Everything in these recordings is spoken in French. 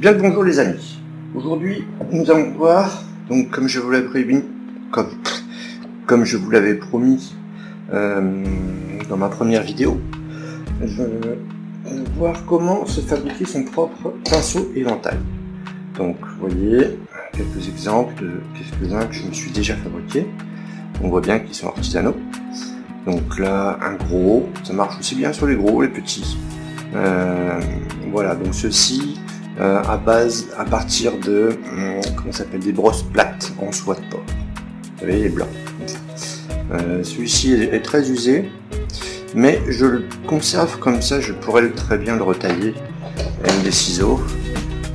Bien le bonjour les amis. Aujourd'hui, nous allons voir, donc comme je vous l'avais promis dans ma première vidéo, je vais voir comment se fabriquer son propre pinceau éventail. Donc vous voyez quelques exemples de quelques-uns que je me suis déjà fabriqués. On voit bien qu'ils sont artisanaux. Donc là, un gros, ça marche aussi bien sur les gros, les petits. Voilà, donc ceci à partir de comment ça s'appelle, des brosses plates en soie de porc. Vous savez, les blancs. Celui-ci est très usé, mais je le conserve comme ça. Je pourrais très bien le retailler avec des ciseaux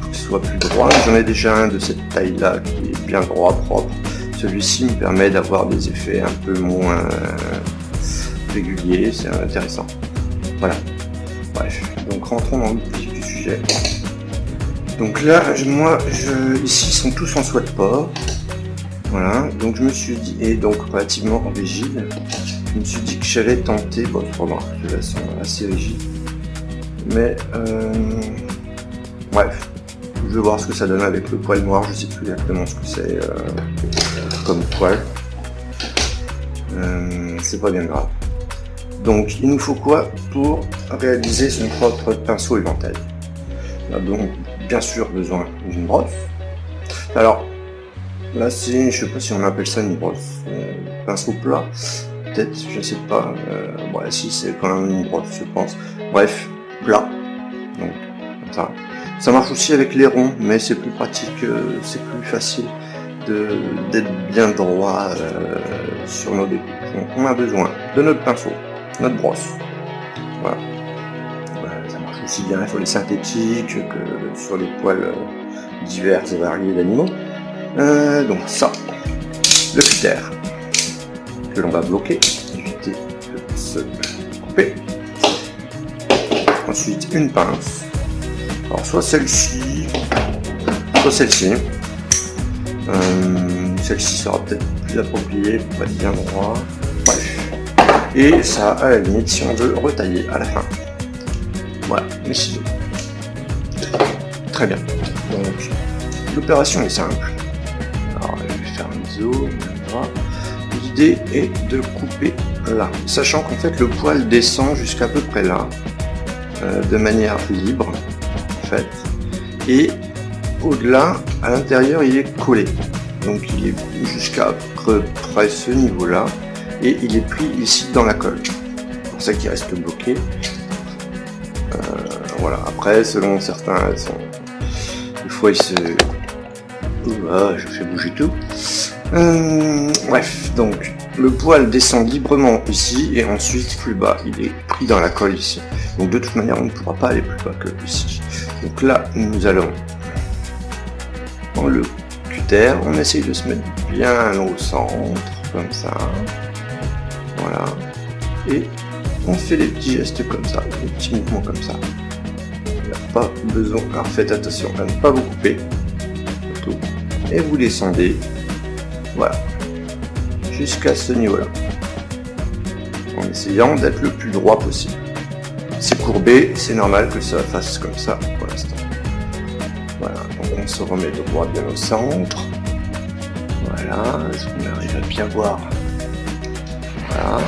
pour que ce soit plus droit. J'en ai déjà un de cette taille-là qui est bien droit, propre. Celui-ci me permet d'avoir des effets un peu moins réguliers. C'est intéressant. Voilà. Bref, donc rentrons dans le vif du sujet. Donc là, ici, ils sont tous en soie de porc. Voilà, donc je me suis dit, et donc relativement rigide, je me suis dit que j'allais tenter, bon, ceux-là sont assez rigides, mais bref, je vais voir ce que ça donne avec le poil noir. Je sais plus exactement ce que c'est comme poil, c'est pas bien grave. Donc il nous faut quoi pour réaliser son propre pinceau éventail? On a donc bien sûr besoin d'une brosse. Alors là, je sais pas si on appelle ça une brosse, pinceau plat, peut-être, je sais pas. Voilà, si c'est quand même une brosse, je pense. Bref, plat. Donc comme ça. Ça marche aussi avec les ronds, mais c'est plus pratique, c'est plus facile d'être bien droit sur nos découpes. Donc on a besoin de notre pinceau, notre brosse. Voilà. Ça marche aussi bien sur les synthétiques que sur les poils divers et variés d'animaux. Donc ça, le cutter que l'on va bloquer, éviter de se couper. Ensuite une pince. Alors soit celle-ci, soit celle-ci. Celle-ci sera peut-être plus appropriée pour être bien droit. Bref. Et ça, à la limite, si on veut retailler à la fin. Voilà, mes ciseaux. Très bien. Donc, l'opération est simple. Alors, je vais faire un zoom. L'idée est de couper là, sachant qu'en fait le poil descend jusqu'à peu près là, de manière libre, en fait. Et au-delà, à l'intérieur, il est collé. Donc, il est jusqu'à peu près ce niveau-là. Et il est pris ici dans la colle. C'est pour ça qu'il reste bloqué. Voilà. Après, selon certains, des fois il se... je fais bouger tout. Bref, donc le poil descend librement ici et ensuite plus bas, il est pris dans la colle ici. Donc de toute manière, on ne pourra pas aller plus bas que ici. Donc là, nous allons dans le cutter, on essaye de se mettre bien au centre, comme ça. Voilà. Et on fait des petits gestes comme ça, des petits mouvements comme ça. Il n'y a pas besoin. Alors faites attention à ne pas vous couper. Surtout. Et vous descendez. Voilà. Jusqu'à ce niveau-là. En essayant d'être le plus droit possible. C'est courbé, c'est normal que ça fasse comme ça pour l'instant. Voilà. Donc on se remet droit bien au centre. Voilà. Est-ce qu'on arrive à bien voir? Voilà.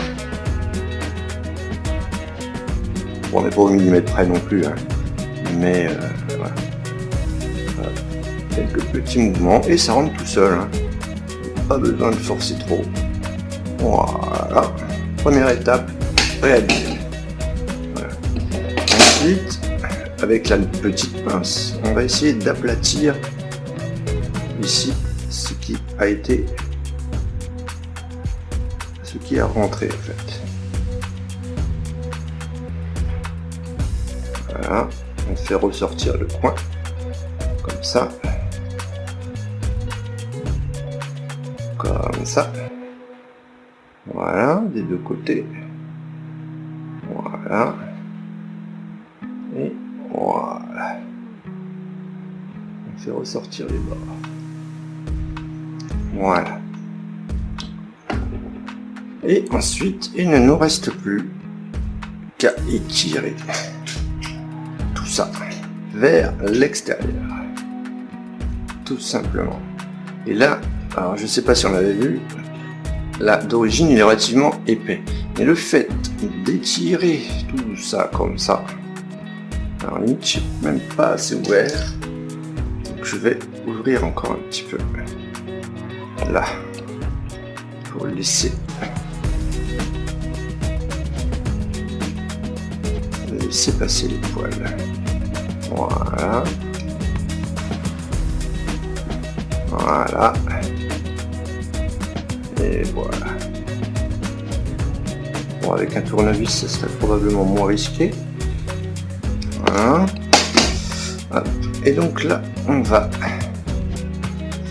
Bon, on n'est pas au millimètre près non plus, hein. Mais voilà. Voilà. Quelques petits mouvements et ça rentre tout seul, hein. Pas besoin de forcer trop. Voilà. Première étape réalisée. Voilà. Ensuite, avec la petite pince, on va essayer d'aplatir ici ce qui a rentré en fait. Voilà, on fait ressortir le coin comme ça, voilà, des deux côtés, voilà, et voilà, on fait ressortir les bords, voilà. Et ensuite, il ne nous reste plus qu'à étirer tout ça vers l'extérieur. tout simplement. Et là, alors je sais pas si on l'avait vu, là d'origine il est relativement épais. Mais le fait d'étirer tout ça comme ça, alors limite je suis même pas assez ouvert, donc je vais ouvrir encore un petit peu là pour laisser passer les poils. Voilà. Voilà. Et voilà. Bon, avec un tournevis, ça serait probablement moins risqué. Voilà. Hop. Et donc là, on va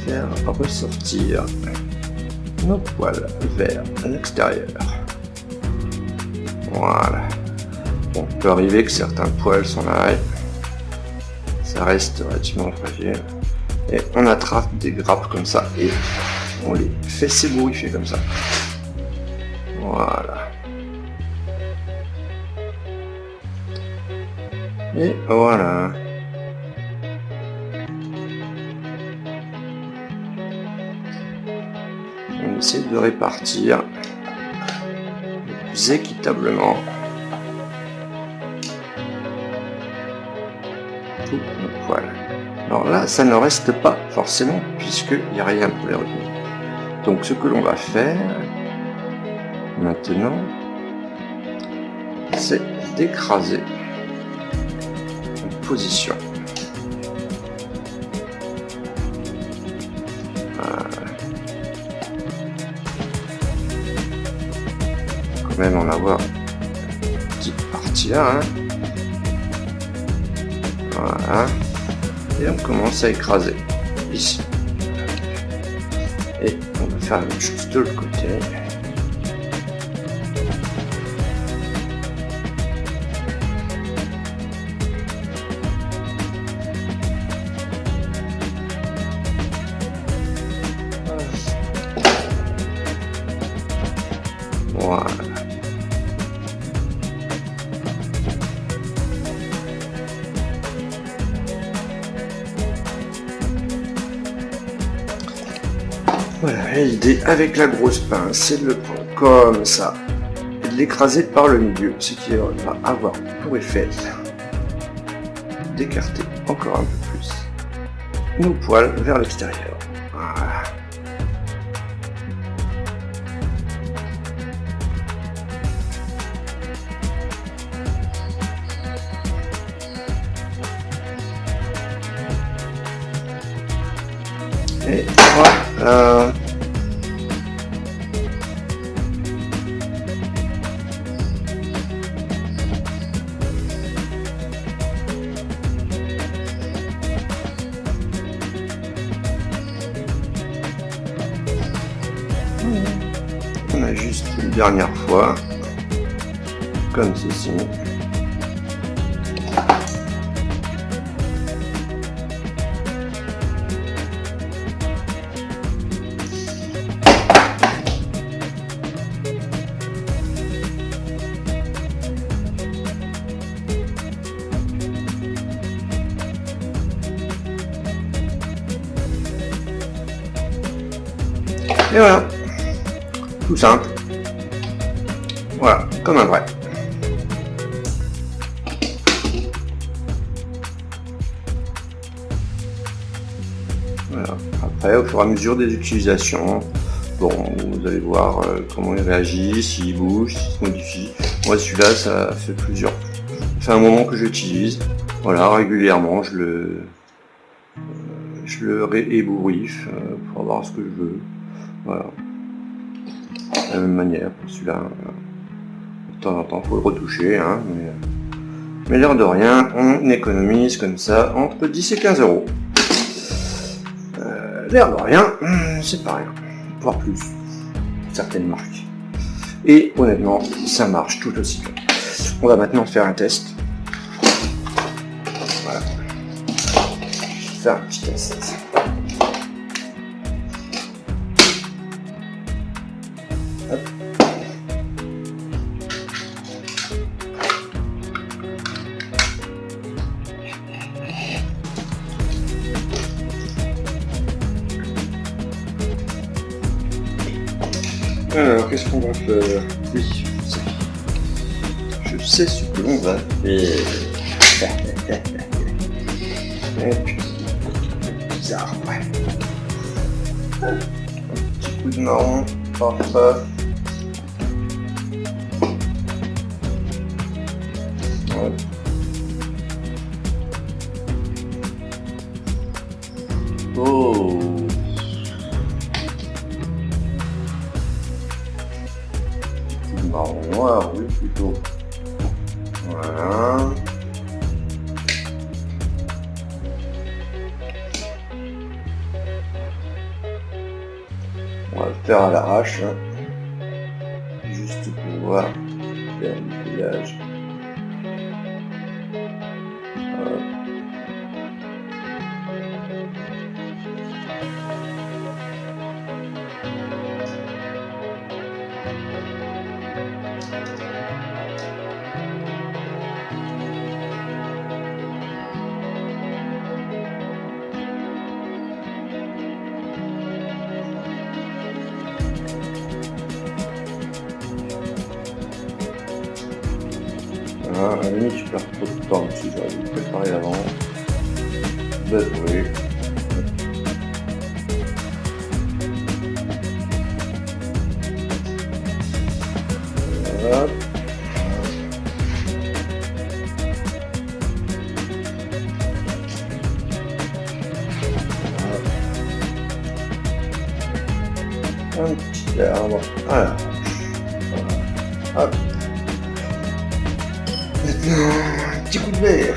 faire ressortir nos poils vers l'extérieur. Voilà. Bon, il peut arriver que certains poils s'en aillent. Ça reste relativement fragile. Et on attrape des grappes comme ça et on les fait s'ébouriffer comme ça. Voilà. Et voilà. On essaie de répartir le plus équitablement tous nos poils. Alors là, ça ne reste pas forcément puisqu'il n'y a rien pour les retenir. Donc ce que l'on va faire maintenant, c'est d'écraser une position. Voilà. Quand même en avoir une petite partie là. Hein. Voilà. Et on commence à écraser ici. Et on va faire la même chose de l'autre côté. Voilà. Voilà, l'idée avec la grosse pince, c'est de le prendre comme ça et de l'écraser par le milieu, ce qui va avoir pour effet d'écarter encore un peu plus nos poils vers l'extérieur. Voilà. Et voilà. On ajuste une dernière fois, comme ceci. Et voilà, tout simple. Voilà, comme un vrai. Voilà. Après, au fur et à mesure des utilisations, bon, vous allez voir comment il réagit, s'il bouge, s'il se modifie. Moi, celui-là, ça fait un moment que j'utilise. Voilà, régulièrement, je le réébouriffe pour avoir ce que je veux. Voilà. De la même manière pour celui-là. De temps en temps, il faut le retoucher. Hein, mais l'air de rien, on économise comme ça entre 10 et 15 euros. L'air de rien, c'est pas rien. Voire plus. Certaines marques. Et honnêtement, ça marche tout aussi bien. On va maintenant faire un test. Voilà. Faire un petit test. Hop. Alors, qu'est-ce qu'on va faire? Oui, je sais ce que l'on va faire. Et puis, bizarre, ouais. Un petit coup de marron, parfait. Ouais. Oh. Marron noir, oui, plutôt. Voilà. On va le faire à l'arrache, hein. Juste pour voir faire du feuillage. À la limite, je perds trop de temps si j'aurais dû préparer avant. Oui. Hop. Un petit arbre. Voilà. Hop. Maintenant, un petit coup de verre.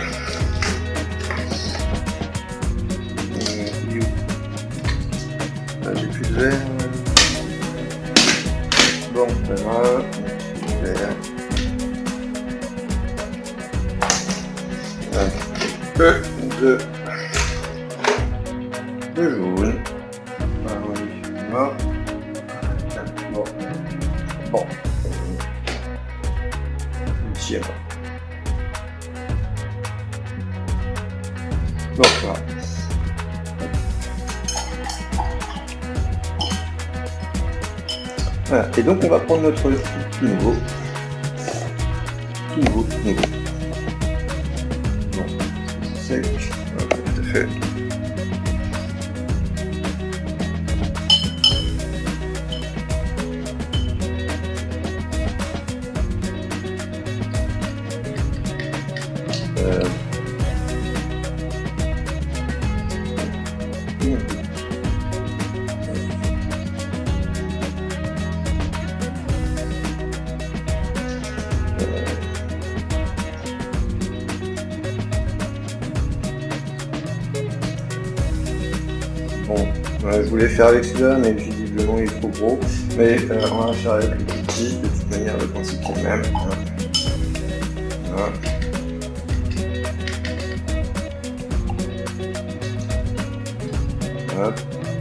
J'ai plus de verre. Bon, c'est grave. Un petit verre. Un peu de jaune. Ah oui, là. Bon. Bon. Ici, alors. Donc voilà. Voilà. Et donc on va prendre notre tout nouveau. Bon, sec. Voilà, tout à fait. Bon, je voulais faire avec celui-là, mais visiblement il est trop gros. Mais on va faire avec le petit, de toute manière le principe est le même. Voilà.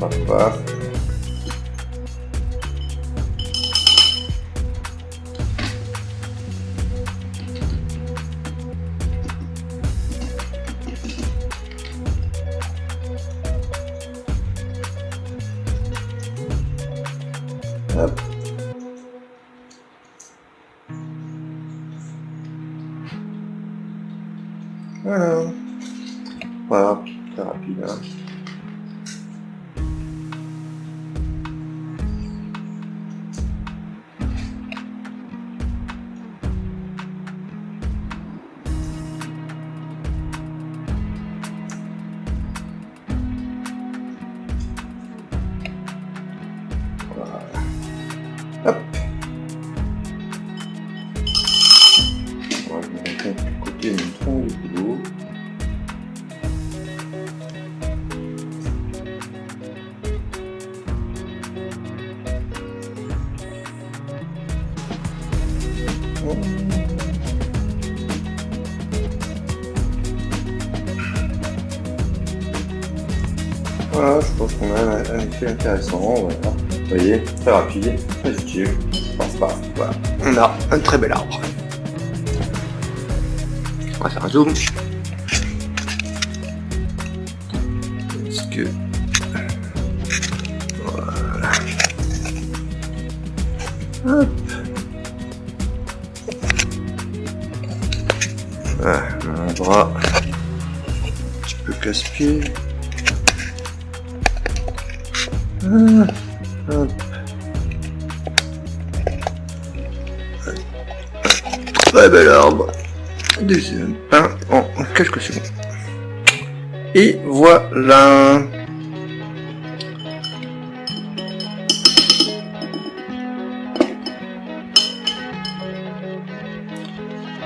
Hop, paf. Hop. Voilà, très rapide. Hein. Hop. On va monter du côté du tronc du boulot. Voilà, je pense qu'on a un effet intéressant. Voilà. Vous voyez, très rapide, très utile. Voilà. On a un très bel arbre. On va faire un zoom. Est-ce que... Voilà. Hop. Ah, un bras un petit peu casse-pied. Ah, hop. Très bel arbre. Deuxième pain en quelques secondes. Et voilà.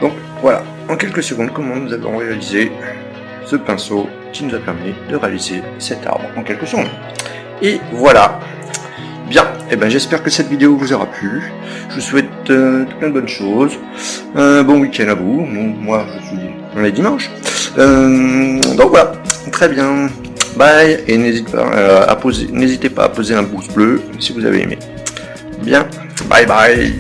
Donc voilà, en quelques secondes, comment nous avons réalisé ce pinceau qui nous a permis de réaliser cet arbre en quelques secondes. Et voilà. Bien, et ben j'espère que cette vidéo vous aura plu. Je vous souhaite plein de bonnes choses. Bon week-end à vous. Bon, moi, on est dimanche. Donc voilà, très bien. Bye, et n'hésitez pas à poser un pouce bleu si vous avez aimé. Bien, bye bye.